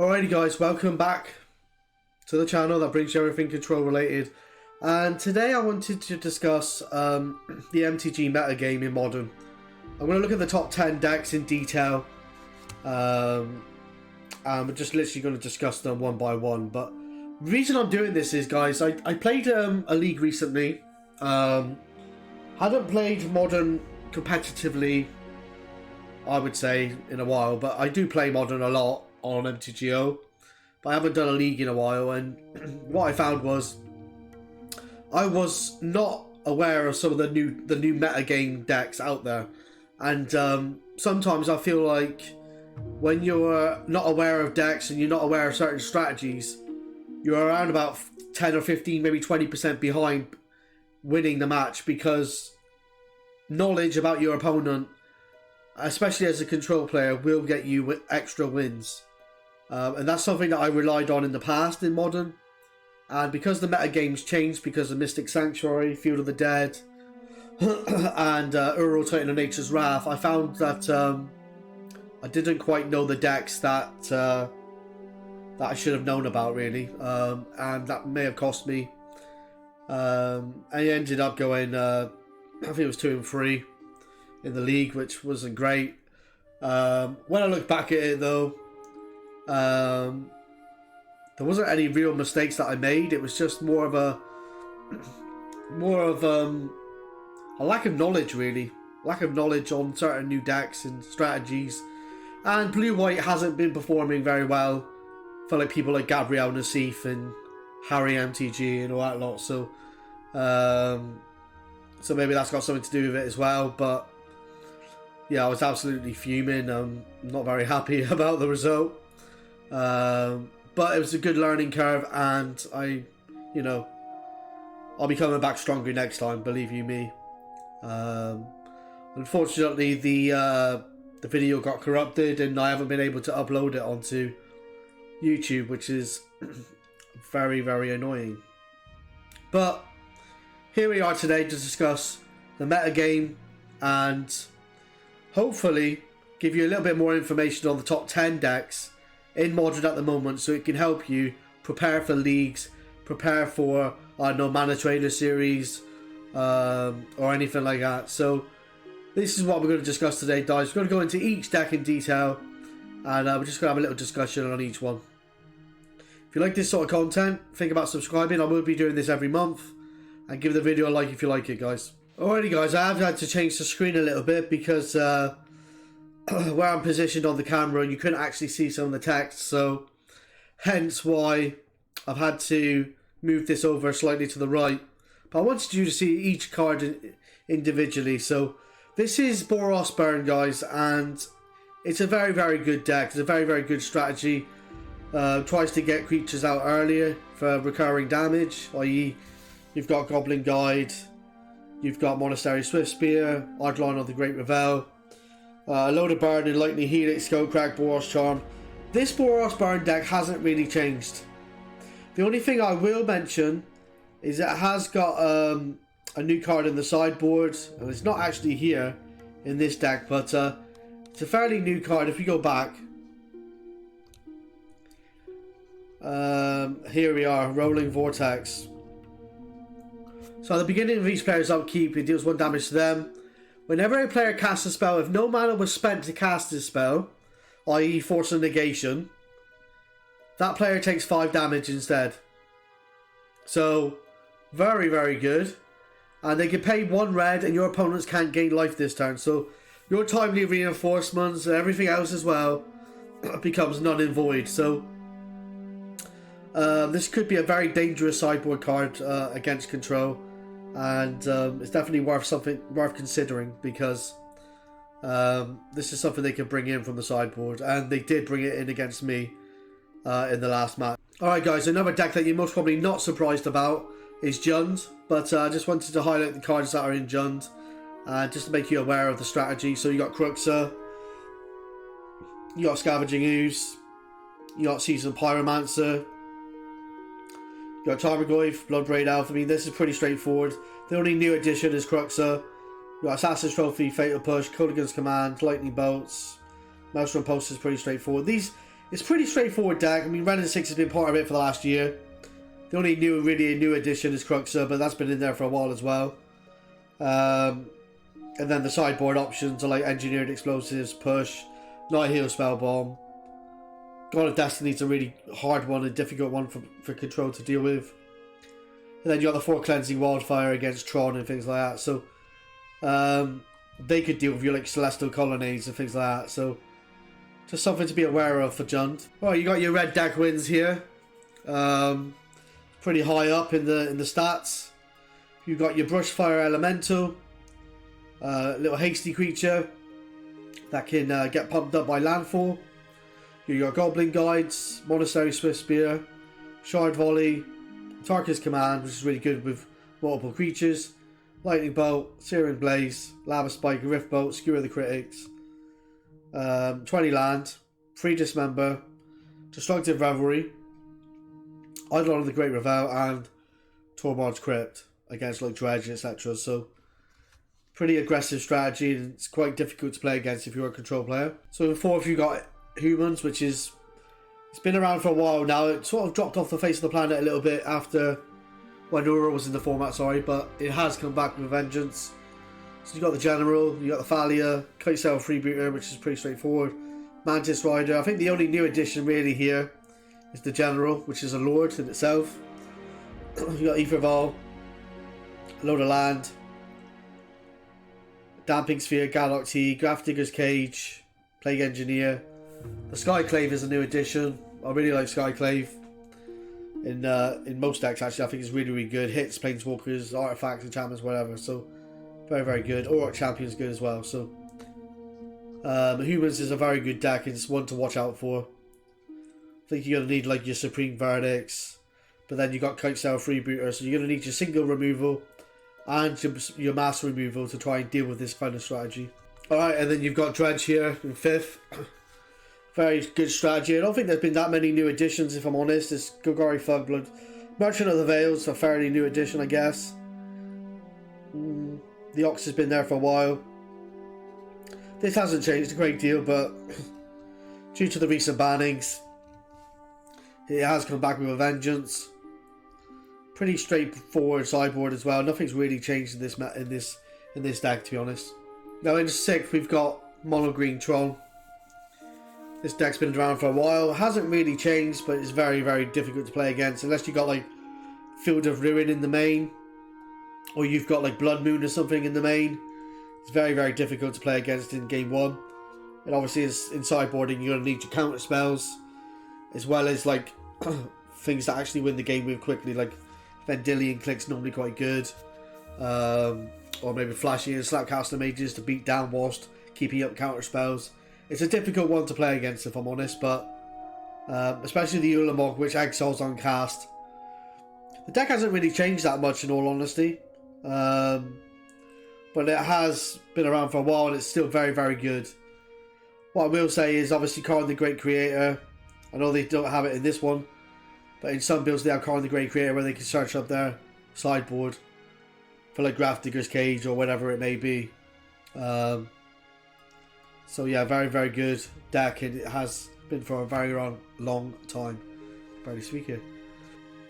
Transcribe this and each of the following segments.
Alrighty guys, welcome back to the channel that brings you everything control related. And today I wanted to discuss the MTG metagame in Modern. I'm going to look at the top 10 decks in detail. And we're just literally going to discuss them one by one. But the reason I'm doing this is, guys, I played a league recently. Hadn't played Modern competitively, I would say, in a while. But I do play Modern a lot on MTGO, but I haven't done a league in a while, and what I found was I was not aware of some of the new metagame decks out there, and sometimes I feel like when you're not aware of decks and you're not aware of certain strategies, you're around about 10 or 15, maybe 20% behind winning the match, because knowledge about your opponent, especially as a control player, will get you extra wins. And that's something that I relied on in the past in Modern. And because the metagame's changed, because of Mystic Sanctuary, Field of the Dead, and Rotating of Nature's Wrath, I found that I didn't quite know the decks that I should have known about, really. And that may have cost me. I ended up going, I think it was 2 and 3 in the league, which wasn't great. When I look back at it, though, there wasn't any real mistakes that I made. It was just more of a lack of knowledge, really. Lack of knowledge on certain new decks and strategies. And blue-white hasn't been performing very well for like people like Gabriel Nassif and Harry MTG and all that lot. So maybe that's got something to do with it as well. But yeah, I was absolutely fuming. I'm not very happy about the result. But it was a good learning curve, and I'll be coming back stronger next time, believe you me. Unfortunately, the video got corrupted, and I haven't been able to upload it onto YouTube, which is very, very annoying. But here we are today to discuss the metagame and hopefully give you a little bit more information on the top 10 decks in Modern at the moment, so it can help you prepare for leagues, prepare for Mana Trader series, or anything like that. So this is what we're going to discuss today, guys. We're going to go into each deck in detail, and we're just going to have a little discussion on each one. If you like this sort of content, think about subscribing. I will be doing this every month, and give the video a like if you like it, guys. Alrighty, guys, I have had to change the screen a little bit because where I'm positioned on the camera, you couldn't actually see some of the text, so hence why I've had to move this over slightly to the right. But I wanted you to see each card individually. So this is Boros Burn, guys, and it's a very, very good deck. It's a very, very good strategy. Tries to get creatures out earlier for recurring damage, i.e. you've got Goblin Guide, you've got Monastery Swiftspear, Eidolon of the Great Revel, a load of Burn in Lightning Helix, Skullcrack, Boros Charm. This Boros Burn deck hasn't really changed. The only thing I will mention is it has got a new card in the sideboard, and it's not actually here in this deck, but it's a fairly new card. If you go back, here we are, Rolling Vortex. So at the beginning of each player's upkeep, it deals 1 damage to them. Whenever a player casts a spell, if no mana was spent to cast this spell, i.e. force a negation, that player takes 5 damage instead. So, very, very good. And they can pay 1 red, and your opponents can't gain life this turn. So, your timely reinforcements and everything else as well becomes null and void. So, this could be a very dangerous sideboard card against control. And it's definitely worth considering, because this is something they can bring in from the sideboard, and they did bring it in against me in the last match. Alright, guys, another deck that you're most probably not surprised about is Jund, but I just wanted to highlight the cards that are in Jund just to make you aware of the strategy. So you got Cruxer, you got Scavenging Ooze, you got Seasoned Pyromancer, you got Tarmogoyf, Bloodbraid Elf. I mean, this is pretty straightforward. The only new addition is Cruxer. You got Assassin's Trophy, Fatal Push, Cooligan's Command, Lightning Bolts, Maelstrom Pulse is pretty straightforward. These It's a pretty straightforward deck. I mean, Ren and 6 has been part of it for the last year. The only really new addition is Cruxer, but that's been in there for a while as well. And then the sideboard options are like Engineered Explosives, Push, Night Heal, Spellbomb. God of Destiny's a really hard one and difficult one for Control to deal with. And then you got the 4 Cleansing Wildfire against Tron and things like that. So they could deal with your like Celestial Colonnades and things like that. So just something to be aware of for Jund. Well, you got your red deck wins here. Pretty high up in the stats. You got your Brushfire Elemental, little hasty creature that can get pumped up by landfall. You got Goblin Guides, Monastery Swift Spear, Shard Volley, Tarkus Command, which is really good with multiple creatures, Lightning Bolt, Searing Blaze, Lava Spike, Rift Bolt, Skewer the Critics, 20 land, Free Dismember, Destructive Revelry, Eidolon of the Great Revel, and Tormod's Crypt against like Dredge, etc. So pretty aggressive strategy, and it's quite difficult to play against if you're a control player. So in fourth you got Humans, which is, it's been around for a while now. It sort of dropped off the face of the planet a little bit after when Aura was in the format, sorry, but it has come back with a vengeance. So you got the General, you got the Thalia, Kitesail Freebooter, which is pretty straightforward, Mantis Rider. I think the only new addition really here is the General, which is a Lord in itself. You got Etherval, a load of land, Damping Sphere, Galloc Tea, Grafdigger's Cage, Plague Engineer. The Skyclave is a new addition. I really like Skyclave. In most decks, actually, I think it's really good. Hits, Planeswalkers, Artifacts, Enchantments, whatever. So, very good. Auric Champion is good as well. So, Humans is a very good deck. It's one to watch out for. I think you're going to need like your Supreme Verdicts. But then you got Kitesail Freebooter. So, you're going to need your single removal and your mass removal to try and deal with this kind of strategy. Alright, and then you've got Dredge here in fifth. Very good strategy. I don't think there's been that many new additions, if I'm honest. It's Golgari Fugblood. Merchant of the Veils, a fairly new addition, I guess. The Ox has been there for a while. This hasn't changed a great deal, but due to the recent bannings, it has come back with a vengeance. Pretty straightforward sideboard as well. Nothing's really changed in this deck, to be honest. Now in sixth, we've got Mono Green Tron. This deck's been around for a while. It hasn't really changed, but it's very difficult to play against. Unless you've got like Field of Ruin in the main, or you've got like Blood Moon or something in the main. It's very difficult to play against in game one. And obviously in sideboarding, you're going to need your counter spells, as well as like things that actually win the game move quickly, like Vendilion Click's normally quite good. Or maybe flashing in Slapcaster Mages to beat down whilst keeping up counter spells. It's a difficult one to play against, if I'm honest, but especially the Ulamog, which exiles on cast. The deck hasn't really changed that much, in all honesty, but it has been around for a while and it's still very good. What I will say is obviously Karn the Great Creator. I know they don't have it in this one, but in some builds they have Karn the Great Creator where they can search up their sideboard for like Grafdigger's Cage or whatever it may be. So yeah, very good deck, and it has been for a very long time. Barely speak here.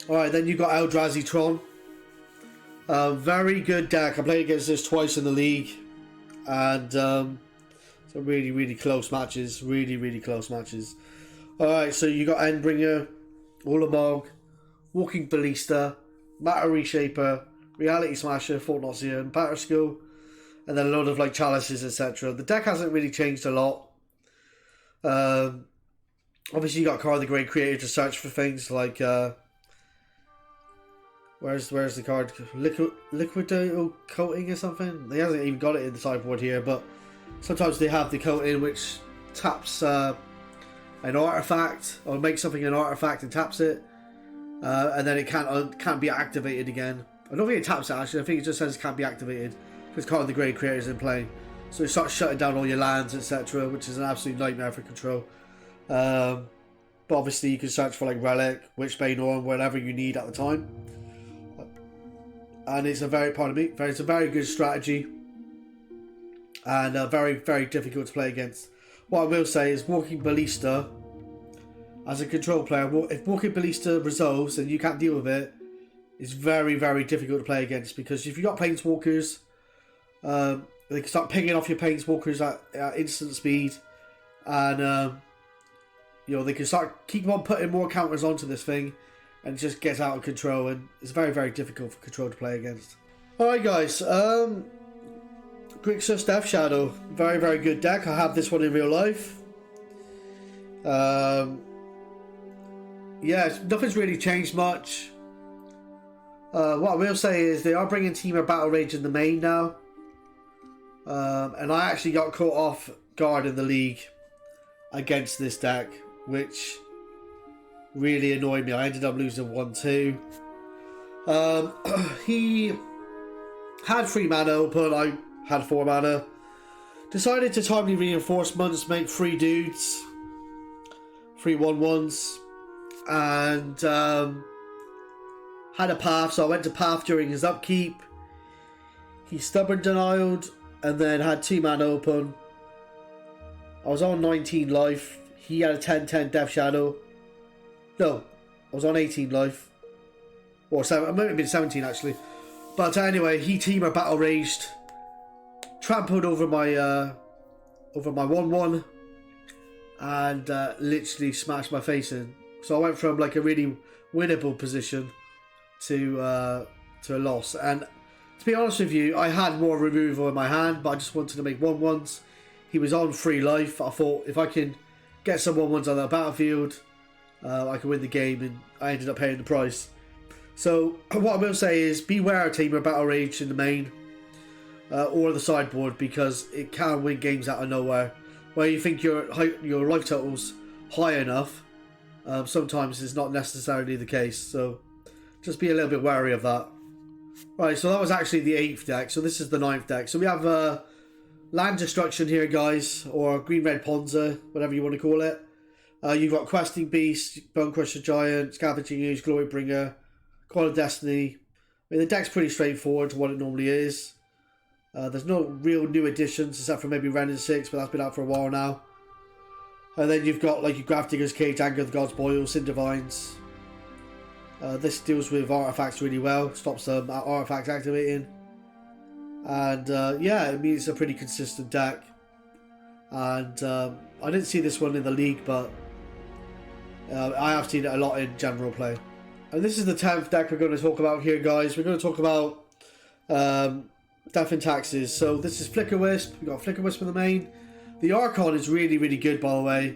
Alright, then you got Eldrazitron. Very good deck. I played against this twice in the league, and some really close matches. Really close matches. Alright, so you got Endbringer, Ulamog, Walking Ballista, Matter Reshaper, Reality Smasher, Fortnite and Batterskull, and then a lot of like Chalices, etc. The deck hasn't really changed a lot. Obviously you got Karn the Great Creator to search for things like where's the card? Liquido Coating or something? They hasn't even got it in the sideboard here, but sometimes they have the coating which taps an artifact, or makes something an artifact and taps it, and then it can't be activated again. I don't think it taps it actually. I think it just says it can't be activated because Karn the Great Creator is in play. So it starts shutting down all your lands, etc., which is an absolute nightmare for control. But obviously you can search for like Relic, Witchbane, or whatever you need at the time. And it's a very good strategy, and very difficult to play against. What I will say is Walking Ballista as a control player, if Walking Ballista resolves and you can't deal with it, it's very, very difficult to play against, because if you've got Planeswalkers, they can start picking off your Planeswalkers at instant speed, and you know, they can keep on putting more counters onto this thing, and it just gets out of control, and it's very, very difficult for control to play against. Alright guys, Grixis Death Shadow, very, very good deck. I have this one in real life. Yeah, nothing's really changed much. What I will say is they are bringing Temur Battle Rage in the main now. And I actually got caught off guard in the league against this deck, which really annoyed me. I ended up losing 1-2. He had 3 mana open, I had 4 mana. Decided to timely reinforcements, make 3 dudes, 3 1/1s, and had a path, so I went to path during his upkeep. He stubborn denied, and then had 2 mana open. I was on 19 life. He had a 10/10 Death Shadow. No, I was on 18 life. Or 7, it might have been 17 actually. But anyway, he Temur Battle Raged, trampled over my 1/1, and literally smashed my face in. So I went from like a really winnable position to a loss. And to be honest with you, I had more removal in my hand, but I just wanted to make 1/1s. He was on 3 life. I thought if I can get some 1/1s on the battlefield, I can win the game, and I ended up paying the price. So what I will say is beware of Temur Battle Rage in the main or the sideboard, because it can win games out of nowhere. Where you think your life total's high enough, sometimes it's not necessarily the case. So just be a little bit wary of that. Right, so that was actually the 8th deck. So this is the 9th deck. So we have Land Destruction here, guys, or Green-Red Ponza, whatever you want to call it. You've got Questing Beast, Bone Crusher Giant, Scavenging Ooze, Glorybringer, Coil of Destiny. I mean, the deck's pretty straightforward to what it normally is. There's no real new additions except for maybe Ren and 6, but that's been out for a while now. And then you've got like your Grafdigger's Cage, Anger of the Gods Boil, Cindervines. This deals with artifacts really well, stops artifacts activating. And yeah, I mean, it's a pretty consistent deck. And I didn't see this one in the league, but I have seen it a lot in general play. And this is the 10th deck we're going to talk about here, guys. We're going to talk about Death and Taxes. So this is Flicker Wisp. We've got Flicker Wisp in the main. The Archon is really, really good, by the way.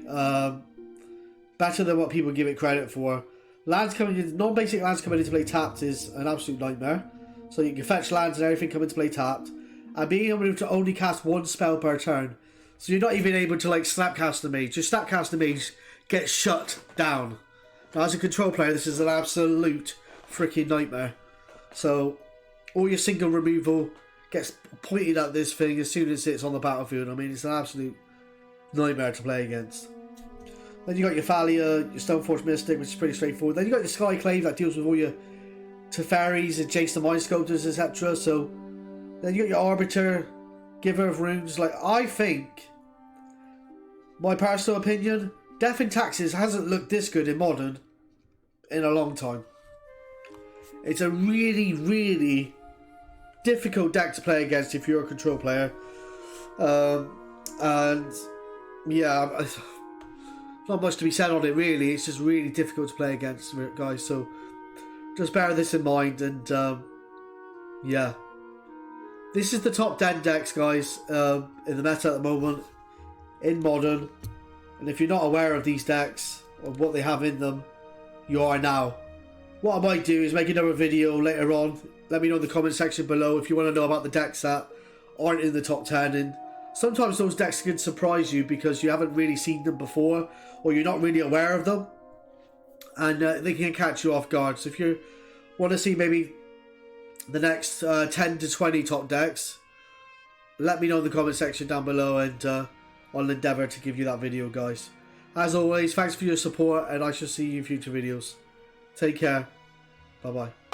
Better than what people give it credit for. Lands coming in, non-basic lands coming into play tapped is an absolute nightmare. So you can fetch lands and everything come into play tapped. And being able to only cast 1 spell per turn. So you're not even able to like Snapcast the Mage. Your Snapcast the Mage gets shut down. Now as a control player, this is an absolute freaking nightmare. So all your single removal gets pointed at this thing as soon as it's on the battlefield. I mean, it's an absolute nightmare to play against. Then you got your Thalia, your Stoneforge Mystic, which is pretty straightforward. Then you got your Skyclave that deals with all your Teferis and Jace the Mind Sculptors, etc. So then you got your Arbiter, Giver of Runes. Like, I think, my personal opinion, Death and Taxes hasn't looked this good in Modern in a long time. It's a really, really difficult deck to play against if you're a control player. And yeah, not much to be said on it really. It's just really difficult to play against, guys. So just bear this in mind. And yeah, this is the top 10 decks, guys, in the meta at the moment in Modern. And if you're not aware of these decks or what they have in them, you are now. What I might do is make another video later on. Let me know in the comment section below if you want to know about the decks that aren't in the top 10. And sometimes those decks can surprise you because you haven't really seen them before, or you're not really aware of them, and they can catch you off guard. So if you want to see maybe the next 10 to 20 top decks, let me know in the comment section down below, and I'll endeavour to give you that video, guys. As always, thanks for your support, and I shall see you in future videos. Take care. Bye bye.